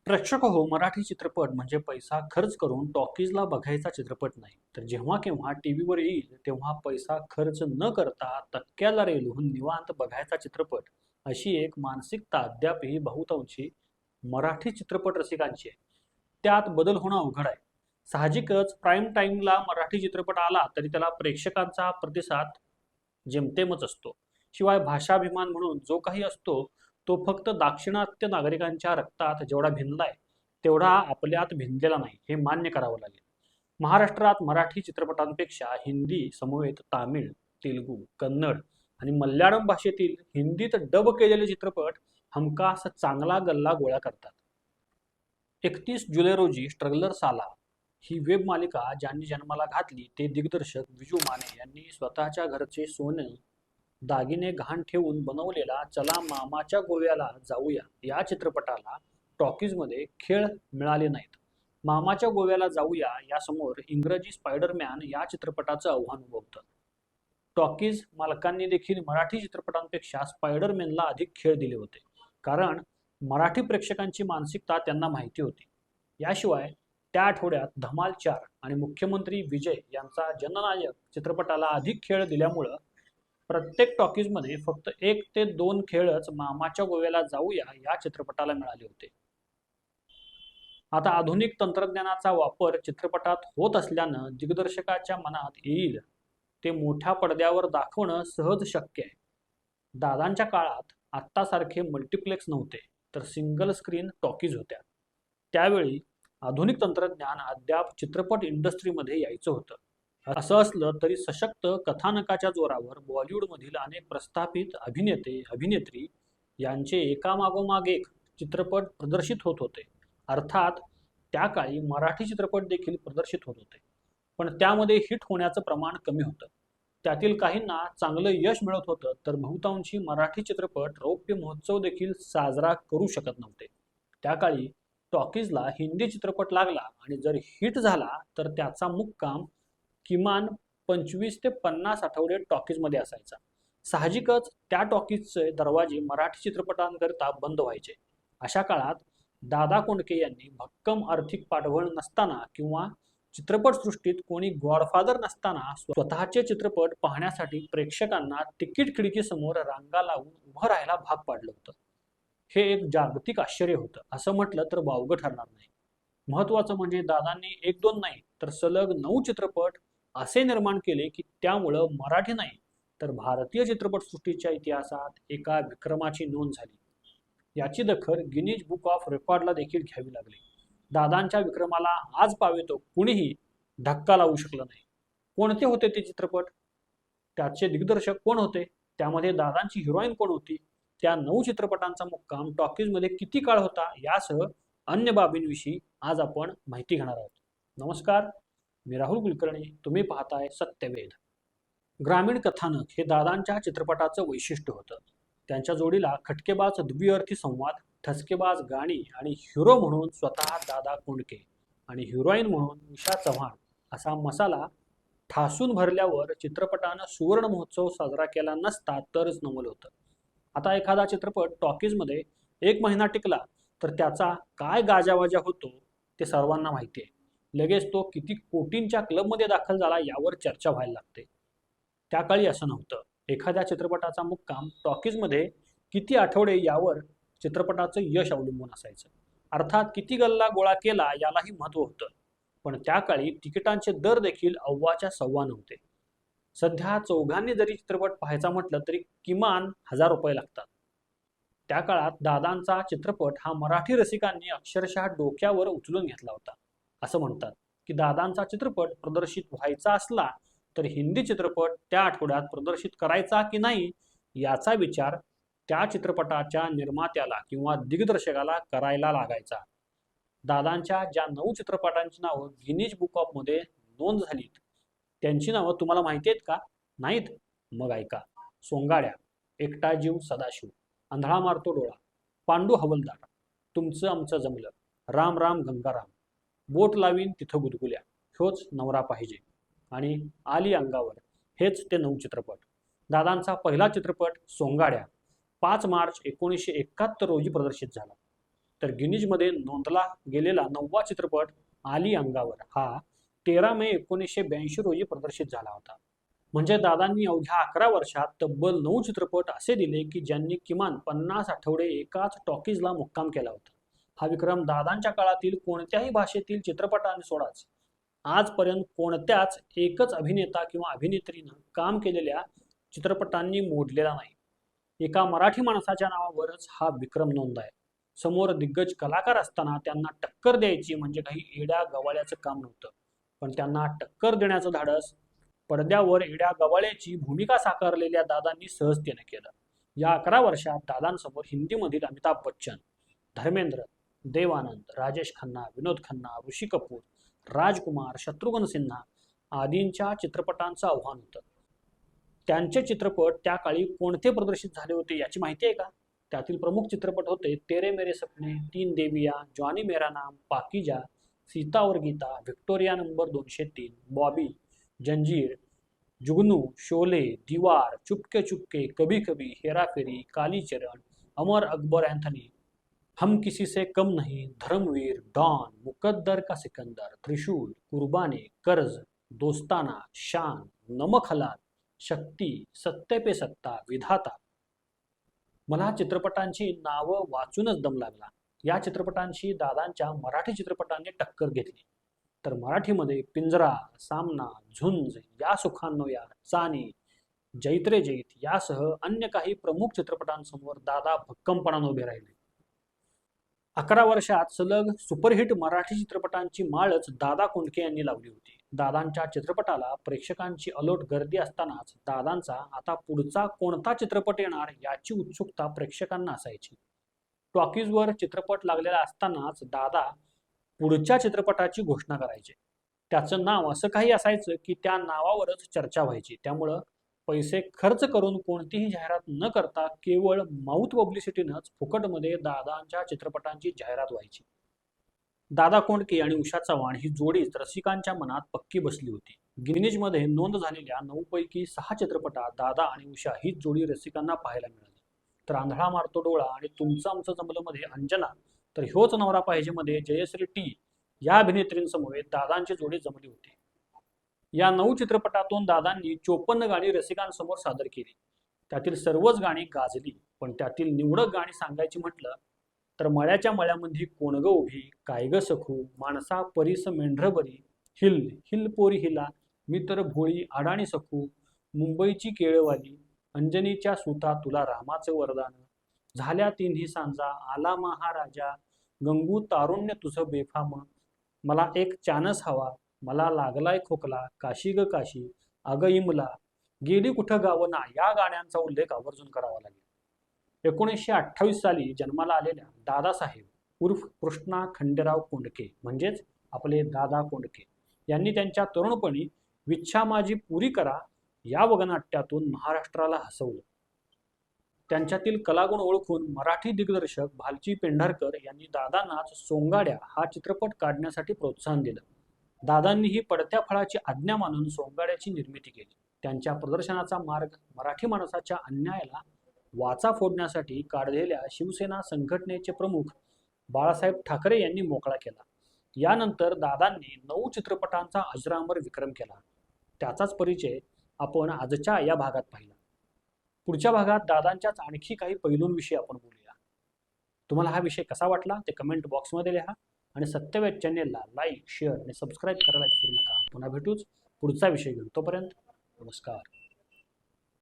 प्रेक्षक हो, मराठी चित्रपट म्हणजे पैसा खर्च करून टॉकीजला बघायचा चित्रपट नाही, तर जेव्हा केव्हा टीव्हीवर येईल तेव्हा पैसा खर्च न करता तक्क्याला रेलून निवांत बघायचा चित्रपट, अशी एक मानसिकता अद्यापही बहुतांशी मराठी चित्रपट रसिकांची आहे. त्यात बदल होणं अवघड आहे. साहजिकच प्राईम टाईमला मराठी चित्रपट आला तरी त्याला प्रेक्षकांचा प्रतिसाद जेमतेमच असतो. शिवाय भाषाभिमान म्हणून जो काही असतो, तो फक्त दाक्षिणात्य नागरिकांच्या रक्तात जेवढा भिनलाय, तेवढा आपल्यात भिनलेला नाही, हे मान्य करावं लागेल. महाराष्ट्रात मराठी चित्रपटांपेक्षा हिंदी समवेत तामिळ, तेलुगू, कन्नड आणि मल्याळम भाषेतील हिंदीत डब केलेले चित्रपट हमखास चांगला गल्ला गोळा करतात. 31 जुलै रोजी स्ट्रगलर साला ही वेब मालिका ज्यांनी जन्माला घातली ते दिग्दर्शक विजू माने यांनी स्वतःच्या घरचे सोने दागिने गहाण ठेवून बनवलेला चला मामाच्या गोव्याला जाऊया या चित्रपटाला टॉकीजमध्ये खेळ मिळाले नाहीत. मामाच्या गोव्याला जाऊया यासमोर इंग्रजी स्पायडरमॅन या चित्रपटाचं आव्हान उभं होतं. टॉकीज मालकांनी देखील मराठी चित्रपटांपेक्षा स्पायडरमॅनला अधिक खेळ दिले होते, कारण मराठी प्रेक्षकांची मानसिकता त्यांना माहिती होती. याशिवाय त्या आठवड्यात धमाल 4 आणि मुख्यमंत्री विजय यांचा जननायक चित्रपटाला अधिक खेळ दिल्यामुळं प्रत्येक टॉकीजमध्ये फक्त 1 ते 2 खेळच मामाच्या गोव्याला जाऊया या चित्रपटाला मिळाले होते. आता आधुनिक तंत्रज्ञानाचा वापर चित्रपटात होत असल्यानं दिग्दर्शकाच्या मनात येईल ते मोठ्या पडद्यावर दाखवणं सहज शक्य आहे. दादांच्या काळात आत्तासारखे मल्टिप्लेक्स नव्हते, तर सिंगल स्क्रीन टॉकीज होत्या. त्यावेळी आधुनिक तंत्रज्ञान अद्याप चित्रपट इंडस्ट्रीमध्ये यायचं होतं. असं असलं तरी सशक्त कथानकाच्या जोरावर बॉलिवूडमधील अनेक प्रस्थापित अभिनेते अभिनेत्री यांचे एकामागोमाग एक चित्रपट प्रदर्शित होत होते. अर्थात त्या काळी मराठी चित्रपट देखील प्रदर्शित होत होते, पण त्यामध्ये हिट होण्याचं प्रमाण कमी होतं. त्यातील काहींना चांगलं यश मिळत होतं, तर बहुतांशी मराठी चित्रपट रौप्य महोत्सव देखील साजरा करू शकत नव्हते. त्या काळी टॉकीजला हिंदी चित्रपट लागला आणि जर हिट झाला तर त्याचा मुक्काम किमान 25 ते 50 आठवडे टॉकीजमध्ये असायचा. साहजिकच त्या टॉकीजचे दरवाजे मराठी चित्रपटांकरिता बंद व्हायचे. अशा काळात दादा कोंडके यांनी भक्कम आर्थिक पाठबळ नसताना किंवा चित्रपटसृष्टीत कोणी गॉडफादर नसताना स्वतःचे चित्रपट पाहण्यासाठी प्रेक्षकांना तिकीट खिडकीसमोर रांगा लावून उभं राहायला भाग पाडलं होतं. हे एक जागतिक आश्चर्य होतं, असं म्हटलं तर वावगं ठरणार नाही. महत्त्वाचं म्हणजे दादांनी 1-2 नाही तर सलग 9 चित्रपट असे निर्माण केले की त्यामुळं मराठी नाही तर भारतीय चित्रपटसृष्टीच्या इतिहासात एका विक्रमाची नोंद झाली. याची दखल गिनीज बुक ऑफ रेकॉर्डला देखील घ्यावी लागली. दादांच्या विक्रमाला आज पावेतो कुणीही धक्का लावू शकलं नाही. कोणते होते ते चित्रपट? त्याचे दिग्दर्शक कोण होते? त्यामध्ये दादांची हिरोईन कोण होती? त्या 9 चित्रपटांचा मुक्काम टॉकीजमध्ये किती काळ होता? यासह अन्य बाबींविषयी आज आपण माहिती घेणार आहोत. नमस्कार, मी राहुल कुलकर्णी. तुम्ही पाहताय सत्यवेद. ग्रामीण कथानक हे दादांच्या चित्रपटाचं वैशिष्ट्य होतं. त्यांच्या जोडीला खटकेबाज द्विअर्थी संवाद, ठसकेबाज गाणी आणि हिरो म्हणून स्वतः दादा कोंडके आणि हिरोईन म्हणून उषा चव्हाण असा मसाला ठासून भरल्यावर चित्रपटानं सुवर्ण महोत्सव साजरा केला नसता तरच नवल होतं. आता एखादा चित्रपट टॉकीजमध्ये 1 महिना टिकला तर त्याचा काय गाजावाजा होतो ते सर्वांना माहिती आहे. लगेच तो किती कोटींच्या क्लबमध्ये दाखल झाला यावर चर्चा व्हायला लागते. त्या काळी असं नव्हतं. एखाद्या चित्रपटाचा मुक्काम टॉकीजमध्ये किती आठवडे यावर चित्रपटाचं यश अवलंबून असायचं. अर्थात किती गल्ला गोळा केला यालाही महत्त्व होतं. पण त्या काळी तिकिटांचे दर देखील अव्वाच्या सव्वा नव्हते. सध्या चौघांनी जरी चित्रपट पाहायचा म्हटलं तरी किमान ₹1000 लागतात. त्या काळात दादांचा चित्रपट हा मराठी रसिकांनी अक्षरशः डोक्यावर उचलून घेतला होता. असं म्हणतात की दादांचा चित्रपट प्रदर्शित व्हायचा असला तर हिंदी चित्रपट त्या आठवड्यात प्रदर्शित करायचा की नाही याचा विचार त्या चित्रपटाच्या निर्मात्याला किंवा दिग्दर्शकाला करायला लागायचा. दादांच्या ज्या 9 चित्रपटांची नावं गिनीज बुक ऑफ मध्ये नोंद झालीत त्यांची नावं तुम्हाला माहिती आहेत का? नाहीत? मग ऐका. सोंगाड्या, एकटा जीव सदाशिव, आंधळा मारतो डोळा, पांडू हवलदार, तुमचं आमचं जमलं, राम राम गंगाराम, बोट लावीन तिथं गुदगुल्या, ह्योच नवरा पाहिजे आणि आली अंगावर, हेच ते 9 चित्रपट. दादांचा पहिला चित्रपट सोंगाड्या 5 मार्च 1971 रोजी प्रदर्शित झाला. तर गिनीजमध्ये नोंदला गेलेला 9वा चित्रपट आली अंगावर हा 13 मे 1982 रोजी प्रदर्शित झाला होता. म्हणजे दादांनी अवघ्या 11 वर्षात तब्बल 9 चित्रपट असे दिले की ज्यांनी किमान 50 आठवडे एकाच टॉकीजला मुक्काम केला होता. हा विक्रम दादांच्या काळातील कोणत्याही भाषेतील चित्रपटाने सोडाच आजपर्यंत कोणत्याच एकच अभिनेता किंवा अभिनेत्रीनं काम केलेल्या चित्रपटांनी मोडलेला नाही. एका मराठी माणसाच्या नावावरच हा विक्रम नोंद आहे. समोर दिग्गज कलाकार असताना त्यांना टक्कर द्यायची म्हणजे काही एड्या गवाळ्याचं काम नव्हतं. पण त्यांना टक्कर देण्याचं धाडस पडद्यावर एड्या गवाळ्याची भूमिका साकारलेल्या दादांनी सहजतेने केलं. या 11 वर्षात दादांसमोर हिंदीमधील अमिताभ बच्चन, धर्मेंद्र, देव आनंद, राजेश खन्ना, विनोद खन्ना, ऋषी कपूर, राजकुमार, शत्रुघ्न सिन्हा आदींच्या चित्रपटांचं आव्हान होतं. त्यांचे चित्रपट त्या काळी कोणते प्रदर्शित झाले होते याची माहिती आहे का? त्यातील प्रमुख चित्रपट होते तेरे मेरे सपने, तीन देविया, जॉनी मेरा नाम, पाकीजा, सीता और गीता, व्हिक्टोरिया नंबर 203, बॉबी, जंजीर, जुगनू, शोले, दीवार, चुपके चुपके, कभी कभी, हेराफेरी, कालीचरण, अमर अकबर एंथनी, हम किसी से कम नहीं, धर्मवीर, डॉन, मुकद्दर का सिकंदर, त्रिशूल, कुर्बानी, कर्ज, दोस्ताना, शान, नमक हलाल, शक्ती, सत्ते पे सत्ता, विधाता. मला चित्रपटांची नावं वाचूनच दम लागला. या चित्रपटांशी दादांच्या मराठी चित्रपटांनी टक्कर घेतली. तर मराठीमध्ये पिंजरा, सामना, झुंज, या सुखांनो या, चानी, जैत्रे जैत यासह अन्य काही प्रमुख चित्रपटांसमोर दादा भक्कमपणाने उभे राहिले. 11 वर्षात सलग सुपरहिट मराठी चित्रपटांची माळच दादा कोंडके यांनी लावली होती. दादांच्या चित्रपटाला प्रेक्षकांची अलोट गर्दी असतानाच दादांचा आता पुढचा कोणता चित्रपट येणार याची उत्सुकता प्रेक्षकांना असायची. टॉकीजवर चित्रपट लागलेला असतानाच दादा पुढच्या चित्रपटाची घोषणा करायचे. त्याचं नाव असं काही असायचं की त्या नावावरच चर्चा व्हायची. त्यामुळं पैसे खर्च करून कोणतीही जाहिरात न करता केवळ माउथ पब्लिसिटीनंच फुकटमध्ये दादांच्या चित्रपटांची जाहिरात व्हायची. दादा कोंडके आणि उषा चव्हाण ही जोडीच रसिकांच्या मनात पक्की बसली होती. गिनीजमध्ये नोंद झालेल्या 9 पैकी 6 चित्रपटात दादा आणि उषा हीच जोडी रसिकांना पाहायला मिळाली. तर आंधळा मारतो डोळा आणि तुमचं आमचं जमलं मध्ये अंजना, तर ह्योच नवरा पाहिजे मध्ये जयश्री टी या अभिनेत्रींसमवेत दादांची जोडी जमली होती. या 9 चित्रपटातून दादांनी 54 गाणी रसिकांसमोर सादर केली. त्यातील सर्वच गाणी गाजली. पण त्यातील निवडक गाणी सांगायची म्हटलं तर मळ्याच्या मळ्यामध्ये कोण ग उभी, काय ग सखू, माणसा परीस मेंढरबरी, हिल हिल पोरी हिला, मी तर भोळी अडाणी सखू, मुंबईची केळवाली, अंजनीच्या सुता तुला रामाचं वरदान, झाल्या तिन्ही सांजा, आला महाराजा, गंगू तारुण्य तुझं बेफाम, मला एक चानस हवा, मला लागलाय खोकला, काशी ग काशी, अग इमला, गेली कुठं गावना या गाण्यांचा उल्लेख आवर्जून करावा लागेल. 1928 साली जन्माला आलेल्या दादासाहेब उर्फ कृष्णा खंडेराव कोंडके म्हणजेच आपले दादा कोंडके यांनी त्यांच्या तरुणपणी विच्छा माझी पुरी करा या वगनाट्यातून महाराष्ट्राला हसवलं. त्यांच्यातील कलागुण ओळखून मराठी दिग्दर्शक भालची पेंढारकर यांनी दादांनाच सोंगाड्या हा चित्रपट काढण्यासाठी प्रोत्साहन दिलं. दादांनीही पडत्या फळाची आज्ञा मानून सोंगाड्याची निर्मिती केली. त्यांच्या प्रदर्शनाचा मार्ग मराठी माणसाच्या अन्यायाला वाचा फोडण्यासाठी काढलेल्या शिवसेना संघटनेचे प्रमुख बाळासाहेब ठाकरे यांनी मोकळा केला. यानंतर दादांनी 9 चित्रपटांचा अजरामर विक्रम केला. त्याचाच परिचय आपण आजच्या या भागात पाहिला. पुढच्या भागात दादांच्याच आणखी काही पैलूंविषयी आपण बोलूया. तुम्हाला हा विषय कसा वाटला ते कमेंट बॉक्समध्ये लिहा आणि सत्यवेद चॅनेलला लाईक, शेअर आणि सबस्क्राईब करायला विसरू नका. पुन्हा भेटूच पुढचा विषय घेऊन. तोपर्यंत नमस्कार.